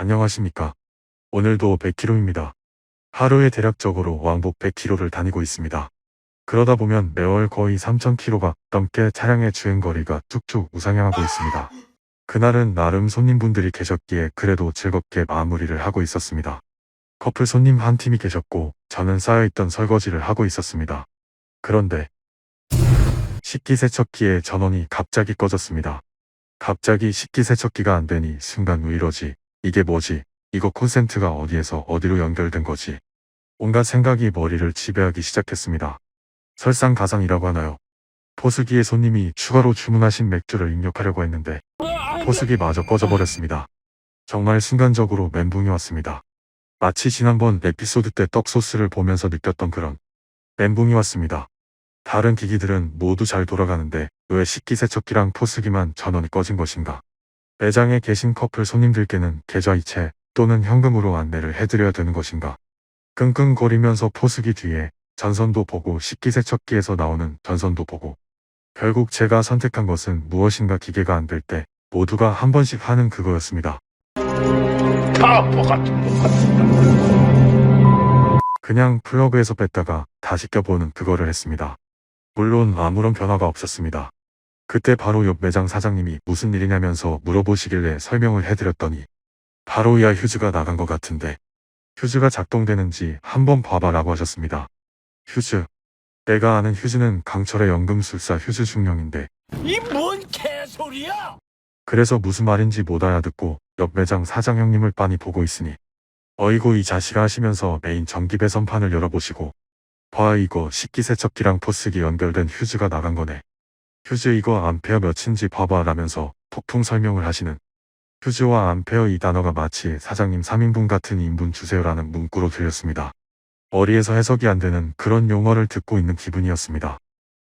안녕하십니까. 오늘도 100km입니다. 하루에 대략적으로 왕복 100km를 다니고 있습니다. 그러다 보면 매월 거의 3000km가 넘게 차량의 주행거리가 쭉쭉 우상향하고 있습니다. 그날은 나름 손님분들이 계셨기에 그래도 즐겁게 마무리를 하고 있었습니다. 커플 손님 한 팀이 계셨고 저는 쌓여있던 설거지를 하고 있었습니다. 그런데 식기세척기의 전원이 갑자기 꺼졌습니다. 갑자기 식기세척기가 안 되니 순간 왜 이러지? 이게 뭐지? 이거 콘센트가 어디에서 어디로 연결된 거지? 온갖 생각이 머리를 지배하기 시작했습니다. 설상가상이라고 하나요? 포스기의 손님이 추가로 주문하신 맥주를 입력하려고 했는데 포스기 마저 꺼져버렸습니다. 정말 순간적으로 멘붕이 왔습니다. 마치 지난번 에피소드 때 떡소스를 보면서 느꼈던 그런 멘붕이 왔습니다. 다른 기기들은 모두 잘 돌아가는데 왜 식기세척기랑 포스기만 전원이 꺼진 것인가? 매장에 계신 커플 손님들께는 계좌이체 또는 현금으로 안내를 해드려야 되는 것인가? 끙끙거리면서 포스기 뒤에 전선도 보고 식기세척기에서 나오는 전선도 보고 결국 제가 선택한 것은 무엇인가 기계가 안 될 때 모두가 한 번씩 하는 그거였습니다. 타포 같은 것 같습니다. 그냥 플러그에서 뺐다가 다시 껴보는 그거를 했습니다. 물론 아무런 변화가 없었습니다. 그때 바로 옆 매장 사장님이 무슨 일이냐면서 물어보시길래 설명을 해드렸더니 바로 야 휴즈가 나간 것 같은데 휴즈가 작동되는지 한번 봐봐 라고 하셨습니다. 휴즈. 내가 아는 휴즈는 강철의 연금술사 휴즈 중령인데 이 뭔 개소리야? 그래서 무슨 말인지 못 알아듣고 옆 매장 사장 형님을 빤히 보고 있으니 어이구 이 자식아 하시면서 메인 전기 배선판을 열어보시고 봐 이거 식기세척기랑 포스기 연결된 휴즈가 나간 거네. 휴즈 이거 암페어 몇인지 봐봐 라면서 폭풍 설명을 하시는 휴즈와 암페어 이 단어가 마치 사장님 3인분 같은 인분 주세요라는 문구로 들렸습니다. 머리에서 해석이 안 되는 그런 용어를 듣고 있는 기분이었습니다.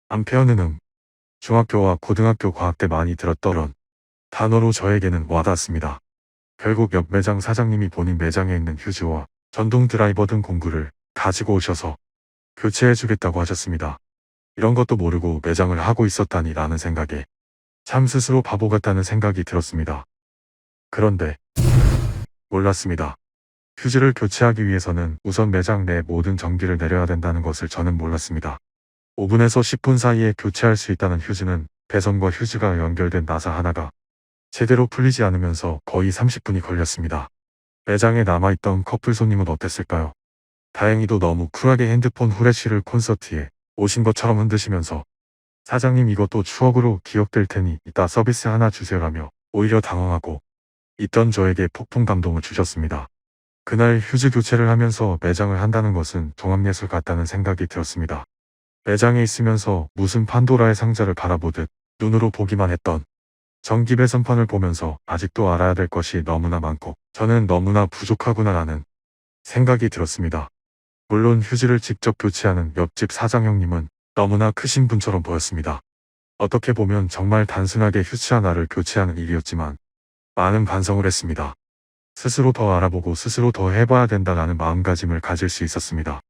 암페어는 중학교와 고등학교 과학 때 많이 들었던 단어로 저에게는 와닿았습니다. 결국 옆 매장 사장님이 본인 매장에 있는 휴즈와 전동 드라이버 등 공구를 가지고 오셔서 교체해주겠다고 하셨습니다. 이런 것도 모르고 매장을 하고 있었다니 라는 생각에 참 스스로 바보 같다는 생각이 들었습니다. 그런데 몰랐습니다. 휴즈를 교체하기 위해서는 우선 매장 내 모든 전기를 내려야 된다는 것을 저는 몰랐습니다. 5분에서 10분 사이에 교체할 수 있다는 휴즈는 배선과 휴즈가 연결된 나사 하나가 제대로 풀리지 않으면서 거의 30분이 걸렸습니다. 매장에 남아있던 커플 손님은 어땠을까요? 다행히도 너무 쿨하게 핸드폰 후레쉬를 콘서트에 오신 것처럼 흔드시면서 사장님 이것도 추억으로 기억될 테니 이따 서비스 하나 주세요라며 오히려 당황하고 있던 저에게 폭풍 감동을 주셨습니다. 그날 휴즈 교체를 하면서 매장을 한다는 것은 종합예술 같다는 생각이 들었습니다. 매장에 있으면서 무슨 판도라의 상자를 바라보듯 눈으로 보기만 했던 전기 배선판을 보면서 아직도 알아야 될 것이 너무나 많고 저는 너무나 부족하구나라는 생각이 들었습니다. 물론 휴즈를 직접 교체하는 옆집 사장 형님은 너무나 크신 분처럼 보였습니다. 어떻게 보면 정말 단순하게 휴즈 하나를 교체하는 일이었지만 많은 반성을 했습니다. 스스로 더 알아보고 스스로 더 해봐야 된다는 마음가짐을 가질 수 있었습니다.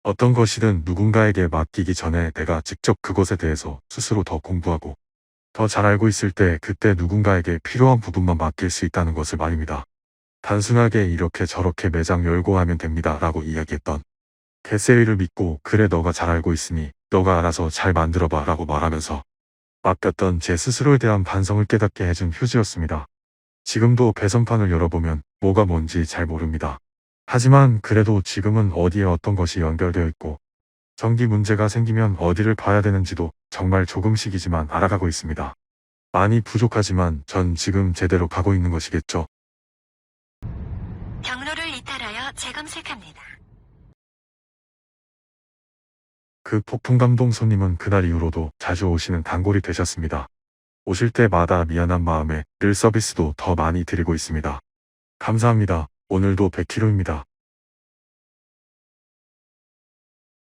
어떤 것이든 누군가에게 맡기기 전에 내가 직접 그것에 대해서 스스로 더 공부하고 더 잘 알고 있을 때 그때 누군가에게 필요한 부분만 맡길 수 있다는 것을 말입니다. 단순하게 이렇게 저렇게 매장 열고 하면 됩니다 라고 이야기했던 개세이를 믿고 그래 너가 잘 알고 있으니 너가 알아서 잘 만들어봐 라고 말하면서 맡겼던 제 스스로에 대한 반성을 깨닫게 해준 휴즈였습니다. 지금도 배선판을 열어보면 뭐가 뭔지 잘 모릅니다. 하지만 그래도 지금은 어디에 어떤 것이 연결되어 있고 전기 문제가 생기면 어디를 봐야 되는지도 정말 조금씩이지만 알아가고 있습니다. 많이 부족하지만 전 지금 제대로 가고 있는 것이겠죠. 경로를 이탈하여 재검색합니다. 그 폭풍 감동 손님은 그날 이후로도 자주 오시는 단골이 되셨습니다. 오실 때마다 미안한 마음에 늘 서비스도 더 많이 드리고 있습니다. 감사합니다. 오늘도 100km입니다.